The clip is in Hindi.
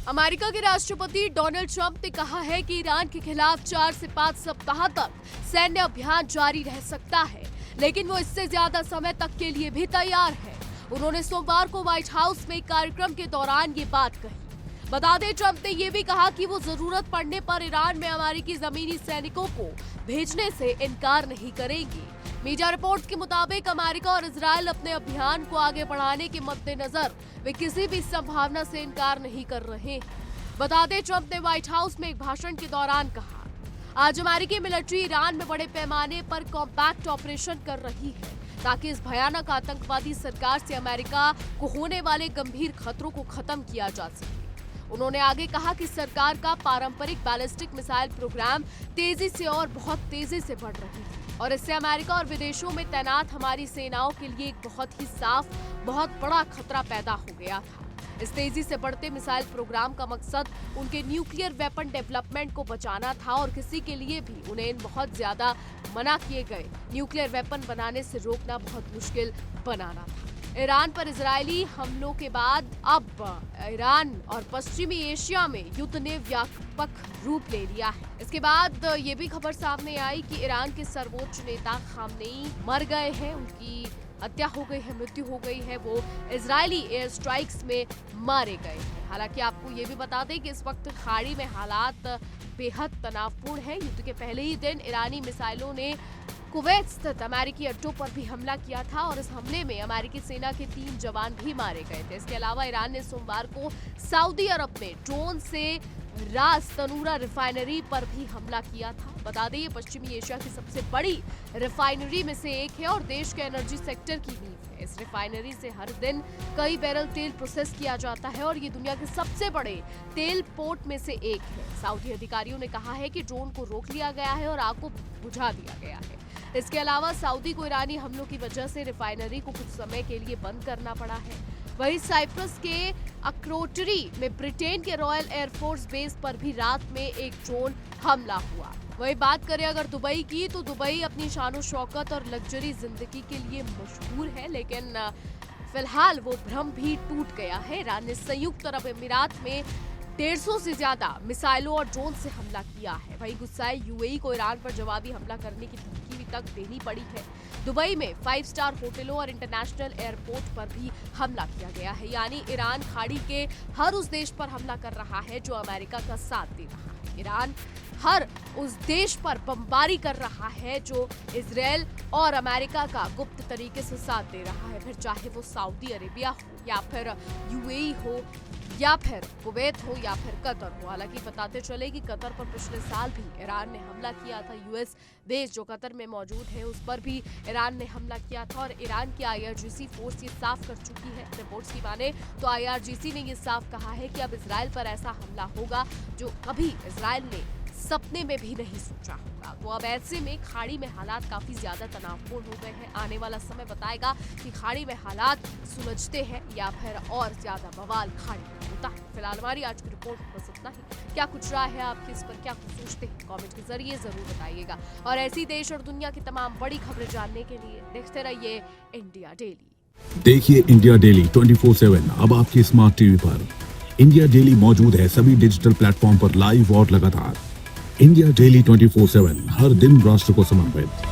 अमेरिका के राष्ट्रपति डोनाल्ड ट्रंप ने कहा है कि ईरान के खिलाफ 4 से 5 सप्ताह तक सैन्य अभियान जारी रह सकता है, लेकिन वो इससे ज्यादा समय तक के लिए भी तैयार है। उन्होंने सोमवार को व्हाइट हाउस में एक कार्यक्रम के दौरान ये बात कही। बता दें, ट्रंप ने ये भी कहा कि वो जरूरत पड़ने पर ईरान में अमेरिकी जमीनी सैनिकों को भेजने से इनकार नहीं करेंगे। मीडिया रिपोर्ट्स के मुताबिक अमेरिका और इजरायल अपने अभियान को आगे बढ़ाने के मद्देनजर वे किसी भी संभावना से इनकार नहीं कर रहे हैं। बता दें, ट्रंप ने व्हाइट हाउस में एक भाषण के दौरान कहा, आज अमेरिकी मिलिट्री ईरान में बड़े पैमाने पर कॉम्पैक्ट ऑपरेशन कर रही है ताकि इस भयानक आतंकवादी सरकार से अमेरिका को होने वाले गंभीर खतरों को खत्म किया जा सके। उन्होंने आगे कहा कि सरकार का पारंपरिक बैलिस्टिक मिसाइल प्रोग्राम तेजी से और बहुत तेजी से बढ़ रही है और इससे अमेरिका और विदेशों में तैनात हमारी सेनाओं के लिए एक बहुत ही साफ, बहुत बड़ा खतरा पैदा हो गया था। इस तेजी से बढ़ते मिसाइल प्रोग्राम का मकसद उनके न्यूक्लियर वेपन डेवलपमेंट को बचाना था और किसी के लिए भी उन्हें इन बहुत ज्यादा मना किए गए न्यूक्लियर वेपन बनाने से रोकना बहुत मुश्किल बनाना था। ईरान पर इजरायली हमलों के बाद अब ईरान और पश्चिमी एशिया में युद्ध ने व्यापक रूप ले लिया है। इसके बाद ये भी खबर सामने आई कि ईरान के सर्वोच्च नेता खामनेई मर गए हैं, उनकी हत्या हो गई है, मृत्यु हो गई है। वो इजरायली एयर स्ट्राइक्स में मारे गए हैं। हालांकि आपको ये भी बता दें कि इस वक्त खाड़ी में हालात बेहद तनावपूर्ण है। युद्ध के पहले ही दिन ईरानी मिसाइलों ने कुवैत स्थित अमेरिकी अड्डों पर भी हमला किया था और इस हमले में अमेरिकी सेना के 3 जवान भी मारे गए थे। इसके अलावा ईरान ने सोमवार को सऊदी अरब में ड्रोन से रास तनूरा रिफाइनरी पर भी हमला किया था। बता दें, ये पश्चिमी एशिया की सबसे बड़ी रिफाइनरी में से एक है और देश के एनर्जी सेक्टर की नींव है। इस रिफाइनरी से हर दिन कई बैरल तेल प्रोसेस किया जाता है और ये दुनिया के सबसे बड़े तेल पोर्ट में से एक है। सऊदी अधिकारियों ने कहा है कि ड्रोन को रोक लिया गया है और आग को बुझा दिया गया है। इसके अलावा सऊदी को ईरानी हमलों की वजह से रिफाइनरी को कुछ समय के लिए बंद करना पड़ा है। वहीं साइप्रस के अक्रोटरी में ब्रिटेन के रॉयल एयरफोर्स बेस पर भी रात में एक ड्रोन हमला हुआ। वही बात करें अगर दुबई की, तो दुबई अपनी शानो शौकत और लग्जरी जिंदगी के लिए मशहूर है, लेकिन फिलहाल वो भ्रम भी टूट गया है। ईरान ने संयुक्त अरब अमीरात में 150 से ज्यादा मिसाइलों और ड्रोन से हमला किया है। वहीं गुस्साए यूएई को ईरान पर जवाबी हमला करने की धमकी भी तक देनी पड़ी है। दुबई में 5 स्टार होटलों और इंटरनेशनल एयरपोर्ट पर भी हमला किया गया है। यानी ईरान खाड़ी के हर उस देश पर हमला कर रहा है जो अमेरिका का साथ दे रहा है। ईरान हर उस देश पर बमबारी कर रहा है जो इजरायल और अमेरिका का गुप्त तरीके से साथ दे रहा है, फिर चाहे वो सऊदी अरेबिया हो या फिर यूएई हो या फिर कुवैत हो या फिर कतर हो। हालांकि बताते चले कि कतर पर पिछले साल भी ईरान ने हमला किया था। यूएस बेस जो कतर में मौजूद है उस पर भी ईरान ने हमला किया था और ईरान की आईआरजीसी फोर्स ये साफ कर चुकी है। रिपोर्ट्स की माने तो आईआरजीसी ने ये साफ कहा है कि अब इजरायल पर ऐसा हमला होगा जो कभी इजरायल ने सपने में भी नहीं सोचा होगा। तो अब ऐसे में खाड़ी में हालात काफी ज्यादा तनावपूर्ण हो गए हैं। आने वाला समय बताएगा कि खाड़ी में हालात सुलझते हैं या फिर और ज्यादा बवाल खाड़ी में होता है। फिलहाल हमारी आज की रिपोर्ट में बस इतना ही। क्या कुछ राय है आपकी, इस पर क्या कुछ सोचते हैं, कमेंट के जरिए जरूर बताइएगा। और ऐसी देश और दुनिया की तमाम बड़ी खबरें जानने के लिए देखते रहिए इंडिया डेली। देखिए इंडिया डेली 24/7 अब आपकी स्मार्ट टीवी पर। इंडिया डेली मौजूद है सभी डिजिटल प्लेटफॉर्म पर लाइव और लगातार। इंडिया डेली 24/7 हर दिन राष्ट्र को समर्पित।